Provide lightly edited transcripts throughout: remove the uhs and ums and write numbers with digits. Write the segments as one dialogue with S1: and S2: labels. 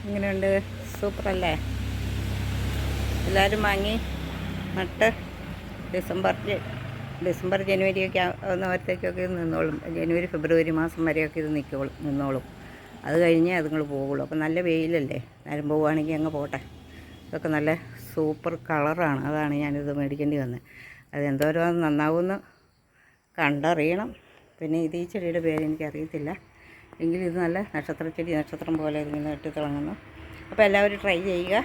S1: ഇങ്ങനെയുണ്ട്, സൂപ്പറല്ലേ? എല്ലാവരും വാങ്ങി നട്ട് ഡിസംബർ ജനുവരിയൊക്കെ ആവുന്നവരത്തേക്കൊക്കെ ഇത് നിന്നോളും. ജനുവരി ഫെബ്രുവരി മാസം വരെയൊക്കെ ഇത് നിന്നോളും. അത് കഴിഞ്ഞേ അതുങ്ങൾ പോകുള്ളൂ. അപ്പം നല്ല വെയിലല്ലേ, നേരം പോവുകയാണെങ്കിൽ അങ്ങ് പോട്ടെ. ഇതൊക്കെ നല്ല സൂപ്പർ കളറാണ്. അതാണ് ഞാനിത് മേടിക്കേണ്ടി വന്നത്. അത് എന്തോരം നന്നാവുമെന്ന് കണ്ടറിയണം. പിന്നെ ഇത് ഈ ചെടിയുടെ പേര് എനിക്കറിയത്തില്ല. എങ്കിലും ഇത് നല്ല നക്ഷത്രം പോലെ ഇതിങ്ങനെ ഇട്ട് തിളങ്ങുന്നു. അപ്പോൾ എല്ലാവരും ട്രൈ ചെയ്യുക.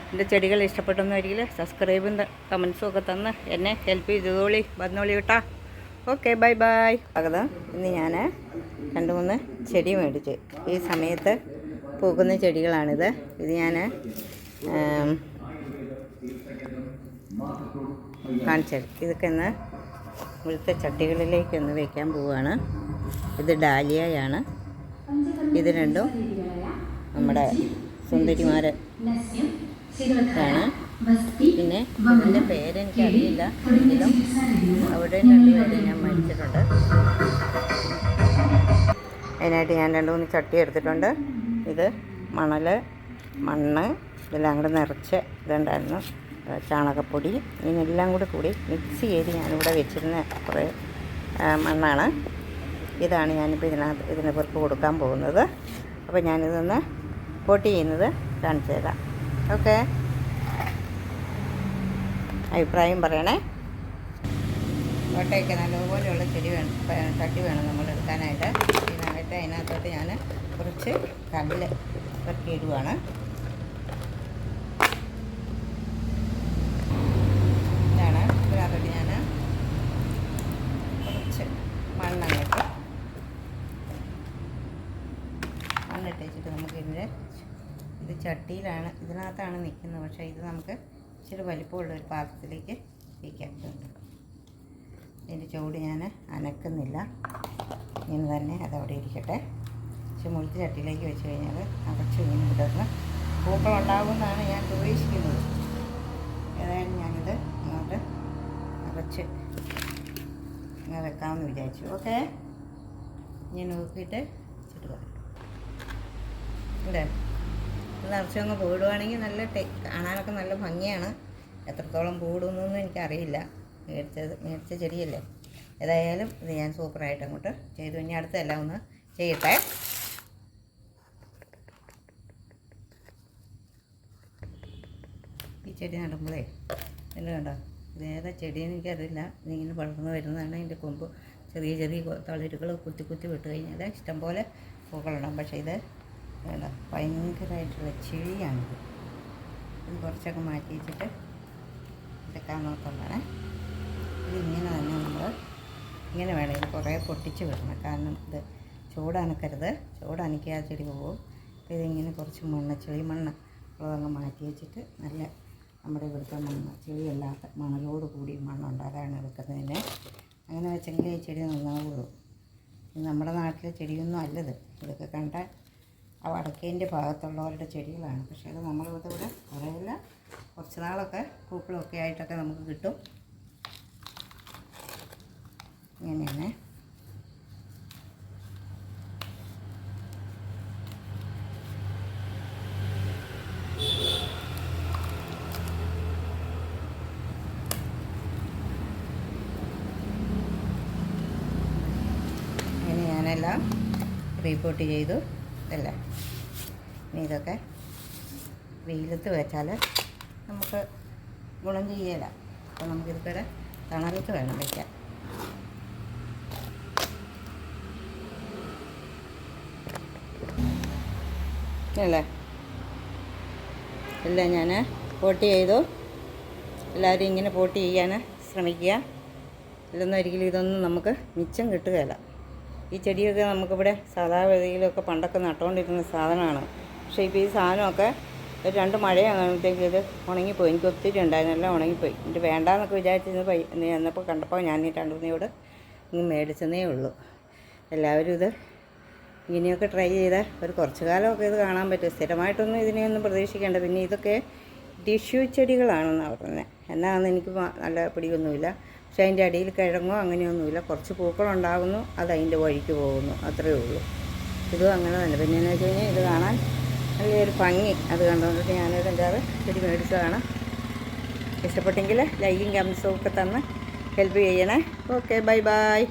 S1: എൻ്റെ ചെടികൾ ഇഷ്ടപ്പെട്ടൊന്നുമായിരിക്കില്ല. സബ്സ്ക്രൈബും കമൻസും ഒക്കെ തന്ന് എന്നെ ഹെൽപ്പ് ചെയ്തോളി, വന്നോളി കേട്ടോ. Okay, bye bye. സ്വാഗതം. ഇന്ന് ഞാൻ 2-3 ചെടി മേടിച്ചു. ഈ സമയത്ത് പൂക്കുന്ന ചെടികളാണിത്. ഇത് ഞാൻ കാണിച്ചത്. ഇതൊക്കെ ഒന്ന് ഇവിടുത്തെ ചട്ടികളിലേക്കൊന്ന് വയ്ക്കാൻ പോവുകയാണ്. ഇത് ഡാലിയയാണ്. ഇത് രണ്ടും നമ്മുടെ സുന്ദരിമാരാണ്. പിന്നെ ഇതിൻ്റെ പേരെനിക്കറിയില്ല, എങ്കിലും അവിടെ 2 പേര് ഞാൻ മേടിച്ചിട്ടുണ്ട്. അതിനായിട്ട് ഞാൻ 2-3 ചട്ടി എടുത്തിട്ടുണ്ട്. ഇത് മണ്ണ് ഇതെല്ലാം കൂടെ നിറച്ച് ഇതുണ്ടായിരുന്നു. ചാണകപ്പൊടി ഇതിനെല്ലാം കൂടി മിക്സ് ചെയ്ത് ഞാനിവിടെ വെച്ചിരുന്ന കുറേ മണ്ണാണ്. ഇതാണ് ഞാനിപ്പോൾ ഇതിന് പുറത്ത് കൊടുക്കാൻ പോകുന്നത്. അപ്പോൾ ഞാനിതൊന്ന് പോട്ട് ചെയ്യുന്നത് കാണിച്ചു തരാം. ഓക്കെ, അഭിപ്രായം പറയണേ. കോട്ടയൊക്കെ നല്ലപോലെയുള്ള ചട്ടി വേണം നമ്മൾ എടുക്കാനായിട്ട്. അതിനകത്തോട്ട് ഞാൻ കുറച്ച് കല്ല് ഇടുവാണ്. ഇതാണ്. ഇതിനകത്തോട്ട് ഞാൻ കുറച്ച് മണ്ണിട്ട് വെച്ചിട്ട് നമുക്ക് ഇത് ചട്ടിയിലാണ്, ഇതിനകത്താണ് നിൽക്കുന്നത്. പക്ഷേ ഇത് നമുക്ക് ഇച്ചിരി വലിപ്പമുള്ളൊരു പാത്രത്തിലേക്ക് വയ്ക്കാം. ഇതിൻ്റെ ചൂട് ഞാൻ അനക്കുന്നില്ല, ഇങ്ങനെ തന്നെ അതവിടെ ഇരിക്കട്ടെ. പക്ഷെ മുഴുത്ത ചട്ടിയിലേക്ക് വെച്ച് കഴിഞ്ഞാൽ അടച്ച് ഇങ്ങനെ വിടുന്ന പൂക്കളുണ്ടാകുമെന്നാണ് ഞാൻ പ്രതീക്ഷിക്കുന്നത്. ഏതായാലും ഞാനിത് അങ്ങോട്ട് അടച്ച് ഇങ്ങനെ വെക്കാമെന്ന് വിചാരിച്ചു. ഓക്കെ, ഞാൻ നോക്കിയിട്ട് ചുറ്റുക. ഇവിടെ നിറച്ചങ്ങ് പൂടുവാണെങ്കിൽ നല്ല കാണാനൊക്കെ നല്ല ഭംഗിയാണ്. എത്രത്തോളം പൂടുന്നൊന്നും എനിക്കറിയില്ല. മേടിച്ച ചെടിയല്ലേ. ഏതായാലും ഇത് ഞാൻ സൂപ്പറായിട്ട് അങ്ങോട്ട് ചെയ്തു. ഇനി അടുത്തെല്ലാം ഒന്ന് ചെയ്യട്ടെ. ഈ ചെടി നടുമ്പോഴേ എന്നെ കണ്ടോ, ഇതേതാ ചെടിയെന്ന് എനിക്കറിയില്ല. ഇതിങ്ങനെ വളർന്ന് വരുന്നതാണ്. ഇതിൻ്റെ കൊമ്പ് ചെറിയ തളിരുകൾ കുത്തി വിട്ട് കഴിഞ്ഞാൽ ഇഷ്ടംപോലെ പൂക്കളുണ്ടാകും. പക്ഷേ ഇത് വേണ്ട, ഭയങ്കരമായിട്ടുള്ള ചെടിയാണിത്. ഇത് കുറച്ചൊക്കെ മാറ്റി വെച്ചിട്ട് എടുക്കാൻ നോക്കുന്നതാണ്. ഇതിങ്ങനെ തന്നെ നമ്മൾ ഇങ്ങനെ വേണം. ഇത് കുറേ പൊട്ടിച്ച് വിടണം. കാരണം ഇത് ചൂടനക്കരുത്. ചൂടനക്കിയാൽ ചെടി പോകും. അപ്പോൾ ഇതിങ്ങനെ കുറച്ച് ചെളി മണ്ണ് ഉള്ളതങ്ങ് മാറ്റി വെച്ചിട്ട് നല്ല നമ്മുടെ ഇവിടുത്തെ ചെളിയല്ലാത്ത മണലോട് കൂടി മണ്ണുണ്ട്, അതാണ് എടുക്കുന്നതിന്. അങ്ങനെ വെച്ചെങ്കിലേ ഈ ചെടി നന്നാവുള്ളൂ. ഇത് നമ്മുടെ നാട്ടിലെ ചെടിയൊന്നും അല്ലത്. ഇതൊക്കെ കണ്ടാൽ ആ വടക്കേൻ്റെ ഭാഗത്തുള്ളവരുടെ ചെടികളാണ്. പക്ഷേ അത് നമ്മളിവിടെ കുറേയില്ല, കുറച്ച് നാളൊക്കെ പൂക്കളൊക്കെ ആയിട്ടൊക്കെ നമുക്ക് കിട്ടും. ഇങ്ങനെയാണ്. ഇങ്ങനെ ഞാനെല്ലാം റീപോർട്ട് ചെയ്തു. ഇതല്ലേ, ഇനി ഇതൊക്കെ വെയിലത്ത് വെച്ചാൽ നമുക്ക് ഗുണം ചെയ്യല. അപ്പോൾ നമുക്കിതൊക്കെ തണലത്ത് വേണം വയ്ക്കാൻ. അല്ലേ, എല്ലാം ഞാൻ പോട്ട് ചെയ്തു. എല്ലാവരും ഇങ്ങനെ പോട്ട് ചെയ്യാൻ ശ്രമിക്കുക. ഇല്ലെന്നും ഒരിക്കലും ഇതൊന്നും നമുക്ക് മിച്ചം കിട്ടുകയില്ല. ഈ ചെടിയൊക്കെ നമുക്കിവിടെ സാധാരണയിലൊക്കെ പണ്ടൊക്കെ നട്ടുകൊണ്ടിരുന്ന സാധനമാണ്. പക്ഷേ ഇപ്പോൾ ഈ സാധനമൊക്കെ 2 മഴയാകുമ്പോഴത്തേക്കും ഇത് ഉണങ്ങിപ്പോയി. എനിക്ക് ഒത്തിരി ഉണ്ടായിരുന്നു, എല്ലാം ഉണങ്ങിപ്പോയി. എന്നിട്ട് വേണ്ടാന്നൊക്കെ വിചാരിച്ചിരുന്ന് എന്നപ്പോൾ കണ്ടപ്പോൾ ഞാൻ ഈ 2-3 ഇങ്ങ് മേടിച്ചതേ ഉള്ളൂ. എല്ലാവരും ഇത് ഇങ്ങനെയൊക്കെ ട്രൈ ചെയ്താൽ ഒരു കുറച്ച് കാലമൊക്കെ ഇത് കാണാൻ പറ്റും. സ്ഥിരമായിട്ടൊന്നും ഇതിനെയൊന്നും പ്രതീക്ഷിക്കേണ്ട. പിന്നെ ഇതൊക്കെ ടിഷ്യൂ ചെടികളാണെന്നാണ് പറയുന്നത്. എന്നാണെന്ന് എനിക്ക് നല്ല പിടിയൊന്നുമില്ല. പക്ഷേ അതിൻ്റെ അടിയിൽ കിഴങ്ങോ അങ്ങനെയൊന്നുമില്ല. കുറച്ച് പൂക്കളുണ്ടാകുന്നു, അത് അതിൻ്റെ വഴിക്ക് പോകുന്നു, അത്രയേ ഉള്ളൂ. ഇതും അങ്ങനെ തന്നെ. പിന്നെയെന്ന് വെച്ച് കഴിഞ്ഞാൽ ഇത് കാണാൻ നല്ലൊരു ഭംഗി, അത് കണ്ടുകൊണ്ടിട്ട് ഞാനൊരു 5-6 ചെടി മേടിച്ചതാണ്. ഇഷ്ടപ്പെട്ടെങ്കിൽ ലൈക്കും കമൻസും ഒക്കെ തന്ന് ഹെൽപ്പ് ചെയ്യണേ. Okay, bye bye.